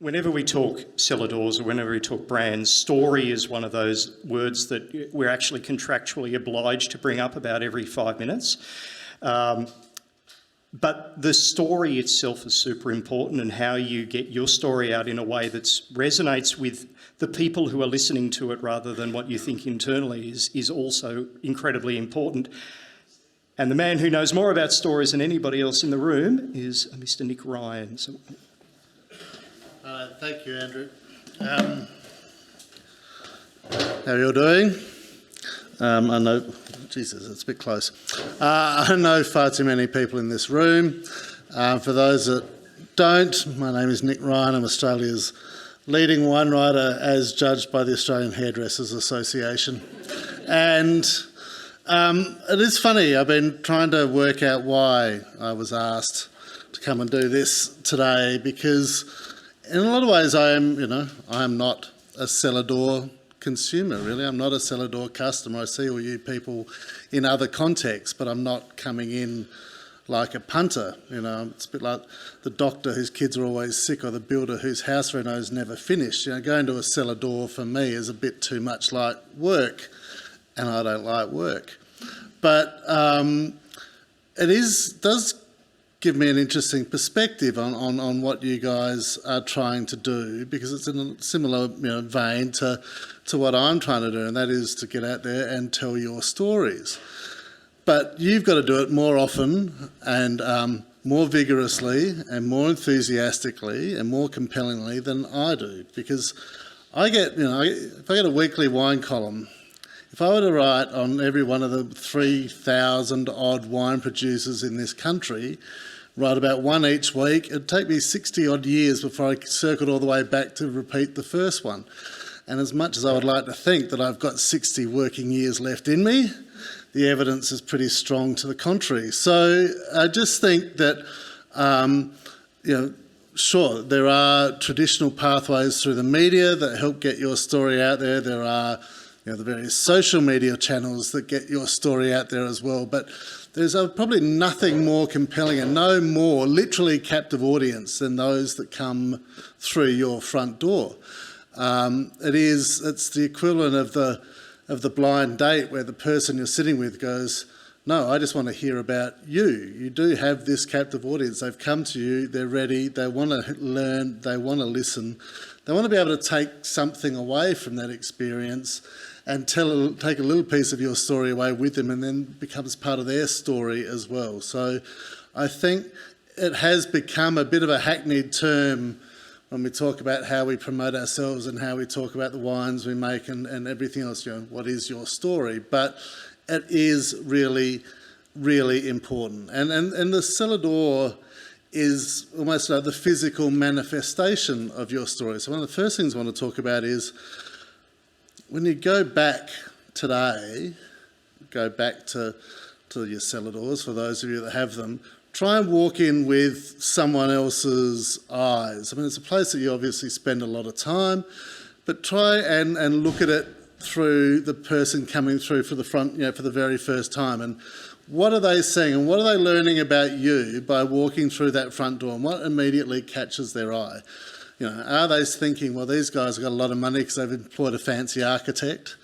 Whenever we talk cellar doors or whenever we talk brands, story is one of those words that we're actually contractually obliged to bring up about every 5 minutes. But the story itself is super important, and how you get your story out in a way that resonates with the people who are listening to it rather than what you think internally is also incredibly important. And the man who knows more about stories than anybody else in the room is Mr. Nick Ryan. So, thank you, Andrew. How are you all doing? I know, Jesus, it's a bit close. I know far too many people in this room. For those that don't, my name is Nick Ryan. I'm Australia's leading wine writer as judged by the Australian Hairdressers Association. And it is funny, I've been trying to work out why I was asked to come and do this today, because in a lot of ways I am not a cellar door consumer, really. I'm not a cellar door customer. I see all you people in other contexts, but I'm not coming in like a punter. It's a bit like the doctor whose kids are always sick, or the builder whose house reno is never finished. Going to a cellar door for me is a bit too much like work, and I don't like work. But it does give me an interesting perspective on what you guys are trying to do, because it's in a similar vein to what I'm trying to do, and that is to get out there and tell your stories. But you've got to do it more often and more vigorously and more enthusiastically and more compellingly than I do, because I get, if I get a weekly wine column, if I were to write on every one of the 3,000 odd wine producers in this country, write about one each week, it'd take me 60 odd years before I circled all the way back to repeat the first one. And as much as I would like to think that I've got 60 working years left in me, the evidence is pretty strong to the contrary. So I just think that, sure, there are traditional pathways through the media that help get your story out there. There are the various social media channels that get your story out there as well. But there's probably nothing more compelling and no more literally captive audience than those that come through your front door. It's the equivalent of the blind date, where the person you're sitting with goes, no, I just want to hear about you. You do have this captive audience. They've come to you, they're ready, they want to learn, they want to listen. They want to be able to take something away from that experience and take a little piece of your story away with them, and then becomes part of their story as well. So I think it has become a bit of a hackneyed term when we talk about how we promote ourselves and how we talk about the wines we make and everything else, what is your story? But it is really, really important. And the cellar door is almost like the physical manifestation of your story. So one of the first things I want to talk about is, when you go back today, go back to your cellar doors, for those of you that have them, try and walk in with someone else's eyes. I mean, it's a place that you obviously spend a lot of time, but try and look at it through the person coming through for the front, for the very first time. And what are they seeing, and what are they learning about you by walking through that front door, and what immediately catches their eye? Are they thinking, well, these guys have got a lot of money because they've employed a fancy architect?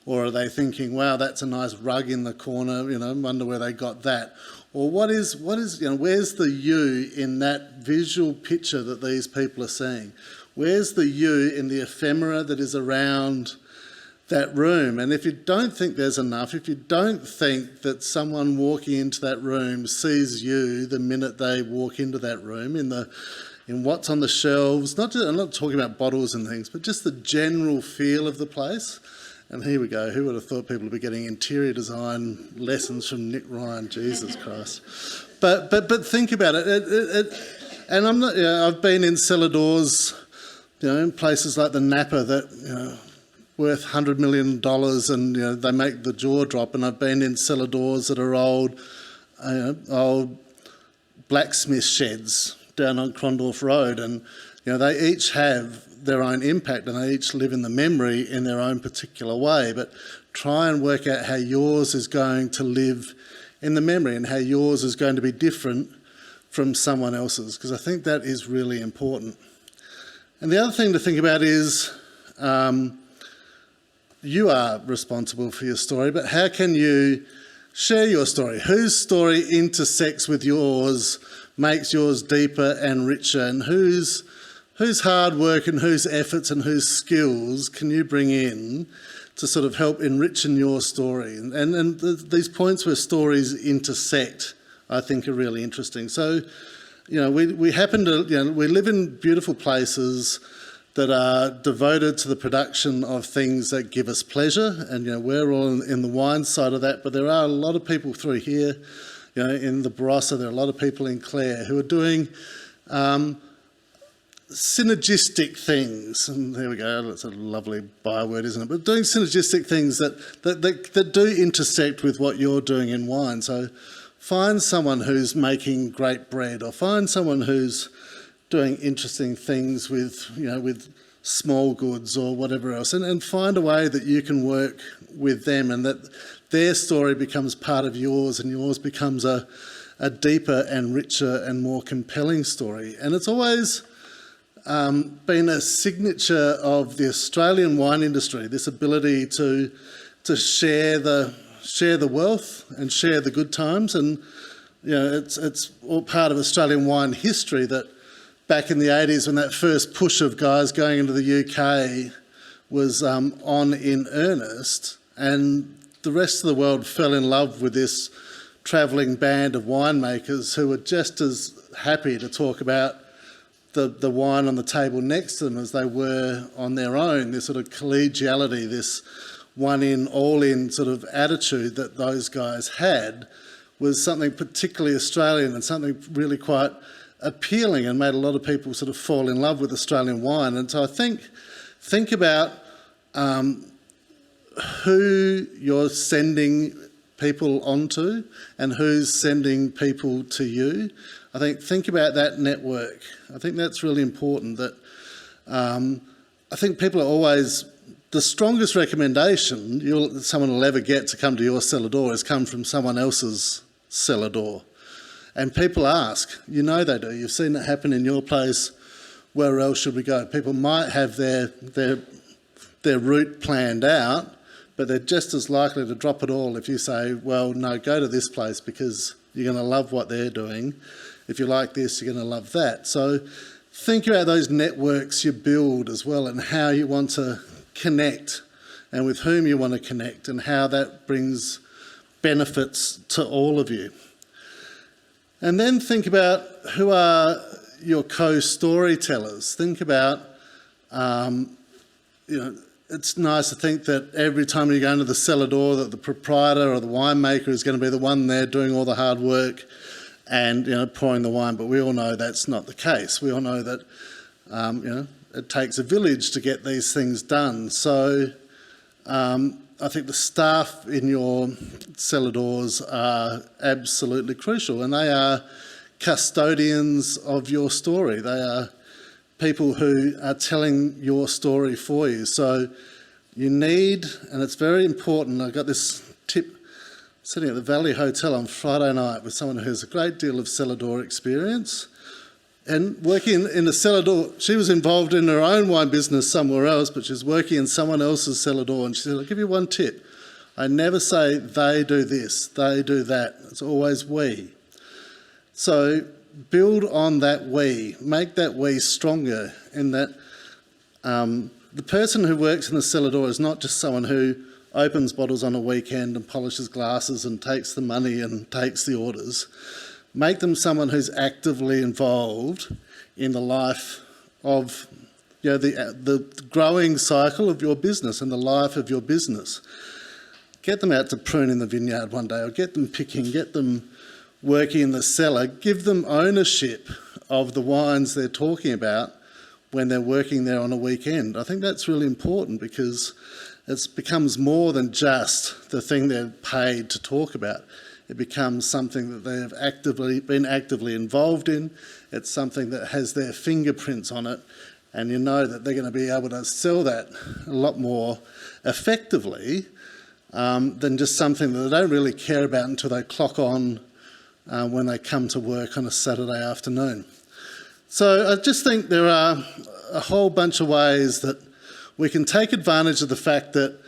Or are they thinking, wow, that's a nice rug in the corner, wonder where they got that? Or where's the you in that visual picture that these people are seeing? Where's the you in the ephemera that is around that room? And if you don't think there's enough, if you don't think that someone walking into that room sees you the minute they walk into that room, in what's on the shelves, I'm not talking about bottles and things, but just the general feel of the place. And here we go, who would have thought people would be getting interior design lessons from Nick Ryan, Jesus Christ. But think about it, and I'm not, I've been in cellar doors, in places like the Napa that, worth $100 million, and they make the jaw drop. And I've been in cellar doors that are old blacksmith sheds down on Crondorf Road, and they each have their own impact, and they each live in the memory in their own particular way. But try and work out how yours is going to live in the memory, and how yours is going to be different from someone else's, because I think that is really important. And the other thing to think about is you are responsible for your story, but how can you share your story? Whose story intersects with yours, makes yours deeper and richer, and whose hard work and whose efforts and whose skills can you bring in to sort of help enrichen your story? And these points where stories intersect, I think, are really interesting. So, we happen to, we live in beautiful places that are devoted to the production of things that give us pleasure, and we're all in the wine side of that, but there are a lot of people through here, in the Barossa, there are a lot of people in Clare who are doing synergistic things, and there we go, that's a lovely byword, isn't it? But doing synergistic things that do intersect with what you're doing in wine. So find someone who's making great bread, or find someone who's doing interesting things with small goods or whatever else, and find a way that you can work with them, and that their story becomes part of yours, and yours becomes a deeper and richer and more compelling story. And it's always been a signature of the Australian wine industry, this ability to share the wealth and share the good times. And it's all part of Australian wine history that back in the 80s, when that first push of guys going into the UK was on in earnest, and the rest of the world fell in love with this travelling band of winemakers who were just as happy to talk about the wine on the table next to them as they were on their own. This sort of collegiality, this one-in, all-in sort of attitude that those guys had was something particularly Australian, and something really quite appealing, and made a lot of people sort of fall in love with Australian wine. And so I think about who you're sending people onto and who's sending people to you. Think about that network. I think that's really important. That I think people are always, the strongest recommendation someone will ever get to come to your cellar door is come from someone else's cellar door. And people ask, they do, you've seen it happen in your place, where else should we go? People might have their route planned out, but they're just as likely to drop it all if you say, well, no, go to this place because you're going to love what they're doing. If you like this, you're going to love that. So think about those networks you build as well, and how you want to connect and with whom you want to connect, and how that brings benefits to all of you. And then think about who are your co-storytellers. Think about, it's nice to think that every time you go into the cellar door that the proprietor or the winemaker is going to be the one there doing all the hard work and, pouring the wine. But we all know that's not the case. We all know that, it takes a village to get these things done. So I think the staff in your cellar doors are absolutely crucial, and they are custodians of your story. They are people who are telling your story for you. So you need, and it's very important, I got this tip sitting at the Valley Hotel on Friday night with someone who has a great deal of cellar door experience. And working in the cellar door, she was involved in her own wine business somewhere else, but she's working in someone else's cellar door. And she said, I'll give you one tip. I never say they do this, they do that. It's always we. So build on that we. Make that we stronger, in that the person who works in the cellar door is not just someone who opens bottles on a weekend and polishes glasses and takes the money and takes the orders. Make them someone who's actively involved in the life of the growing cycle of your business and the life of your business. Get them out to prune in the vineyard one day, or get them picking, get them working in the cellar. Give them ownership of the wines they're talking about when they're working there on a weekend. I think that's really important, because it becomes more than just the thing they're paid to talk about. It becomes something that they have been actively involved in. It's something that has their fingerprints on it, and you know that they're going to be able to sell that a lot more effectively than just something that they don't really care about until they clock on when they come to work on a Saturday afternoon. So I just think there are a whole bunch of ways that we can take advantage of the fact that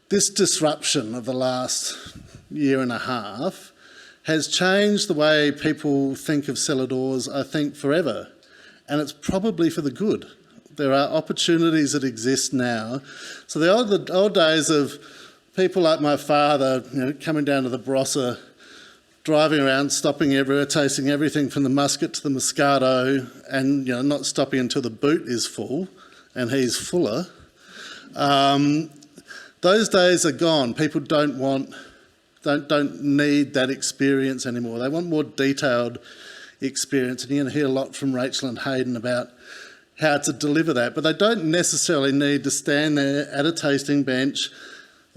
this disruption of the last year and a half has changed the way people think of cellar doors, I think, forever. And it's probably for the good. There are opportunities that exist now. So the old days of people like my father, coming down to the Barossa, driving around, stopping everywhere, tasting everything from the muscat to the Moscato, and not stopping until the boot is full, and he's fuller. Those days are gone. People don't need that experience anymore. They want more detailed experience, and you're going to hear a lot from Rachel and Hayden about how to deliver that. But they don't necessarily need to stand there at a tasting bench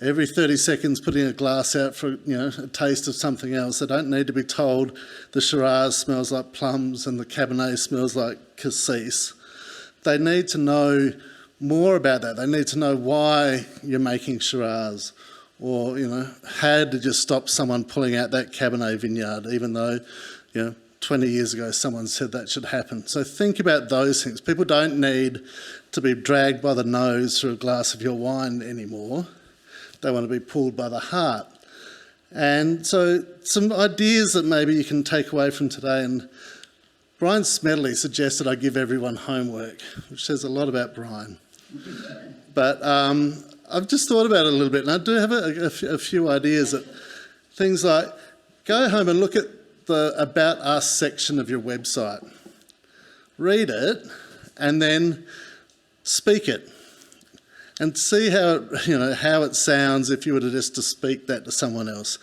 every 30 seconds putting a glass out for a taste of something else. They don't need to be told the Shiraz smells like plums and the Cabernet smells like cassis. They need to know more about that. They need to know why you're making Shiraz, or how did you stop someone pulling out that Cabernet vineyard, even though 20 years ago someone said that should happen. So think about those things. People don't need to be dragged by the nose through a glass of your wine anymore. They want to be pulled by the heart. And so some ideas that maybe you can take away from today, and Brian Smedley suggested I give everyone homework, which says a lot about Brian. But I've just thought about it a little bit, and I do have a few ideas. That things like, go home and look at the About Us section of your website. Read it, and then speak it. And see how it sounds if you were to speak that to someone else.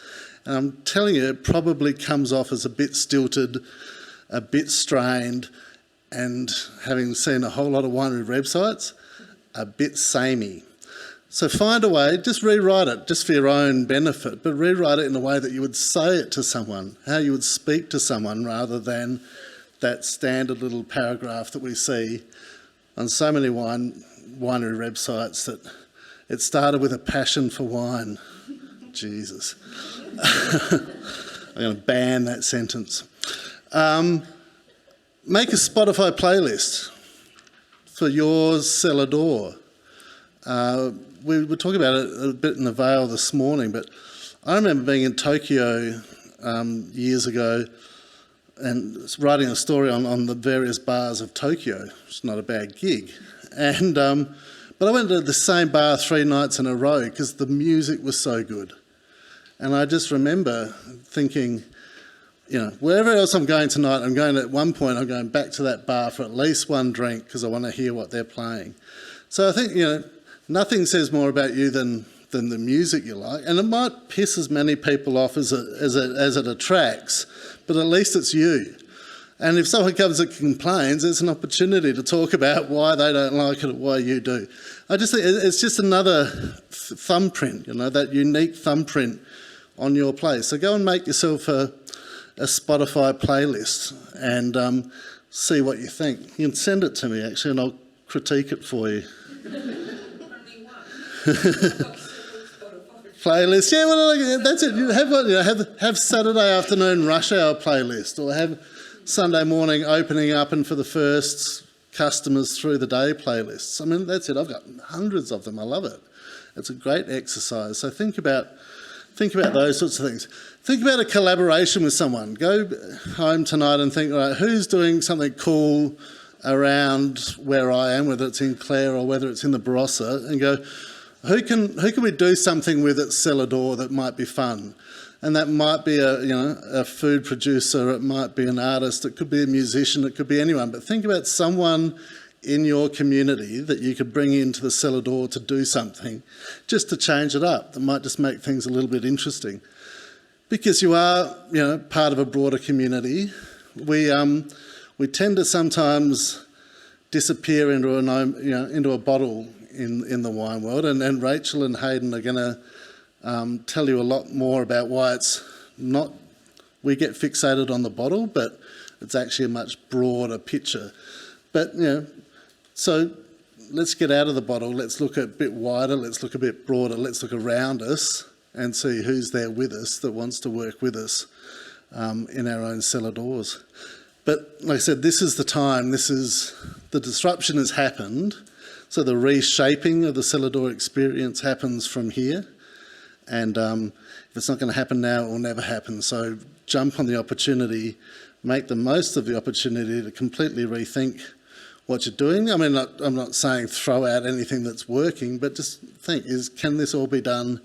And I'm telling you, it probably comes off as a bit stilted, a bit strained, and having seen a whole lot of winery websites, a bit samey. So find a way, just rewrite it, just for your own benefit, but rewrite it in a way that you would say it to someone, how you would speak to someone, rather than that standard little paragraph that we see on so many winery websites that it started with a passion for wine. Jesus. I'm going to ban that sentence. Make a Spotify playlist for your cellar door. We were talking about it a bit in the Vale this morning, but I remember being in Tokyo years ago and writing a story on the various bars of Tokyo. It's not a bad gig. And but I went to the same bar 3 nights in a row because the music was so good. And I just remember thinking, wherever else I'm going tonight, I'm going back to that bar for at least one drink because I want to hear what they're playing. So I think, nothing says more about you than the music you like. And it might piss as many people off as it attracts, but at least it's you. And if someone comes and complains, it's an opportunity to talk about why they don't like it or why you do. I just think it's just another thumbprint, that unique thumbprint on your place. So go and make yourself a Spotify playlist and see what you think. You can send it to me, actually, and I'll critique it for you. Playlist, yeah, well, that's it. Have Saturday afternoon rush hour playlist, or have Sunday morning opening up and for the first customers through the day playlists. I mean, that's it. I've got hundreds of them. I love it. It's a great exercise. So think about those sorts of things. Think about a collaboration with someone. Go home tonight and think, all right, who's doing something cool around where I am, whether it's in Clare or whether it's in the Barossa, and go, who can we do something with at Cellar Door that might be fun? And that might be a food producer, it might be an artist, it could be a musician, it could be anyone. But think about someone in your community that you could bring into the Cellar Door to do something, just to change it up. That might just make things a little bit interesting. Because you are, part of a broader community. We tend to sometimes disappear into a bottle in the wine world, and Rachel and Hayden are going to tell you a lot more about why it's not, we get fixated on the bottle, but it's actually a much broader picture. But, so let's get out of the bottle, let's look a bit wider, let's look a bit broader, let's look around us and see who's there with us that wants to work with us in our own cellar doors. But like I said, this is the time, this is the disruption has happened, so the reshaping of the cellar door experience happens from here. And if it's not going to happen now, it will never happen. So jump on the opportunity, make the most of the opportunity to completely rethink what you're doing. I mean, I'm not saying throw out anything that's working, but just think, can this all be done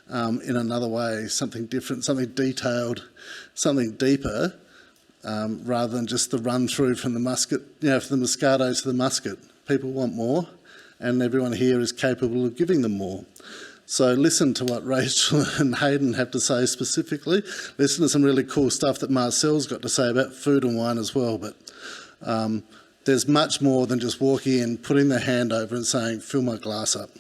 in another way, something different, something detailed, something deeper, rather than just the run through from the musket, from the Moscato to the musket. People want more, and everyone here is capable of giving them more. So listen to what Rachel and Hayden have to say specifically. Listen to some really cool stuff that Marcel's got to say about food and wine as well. But there's much more than just walking in, putting their hand over and saying, fill my glass up.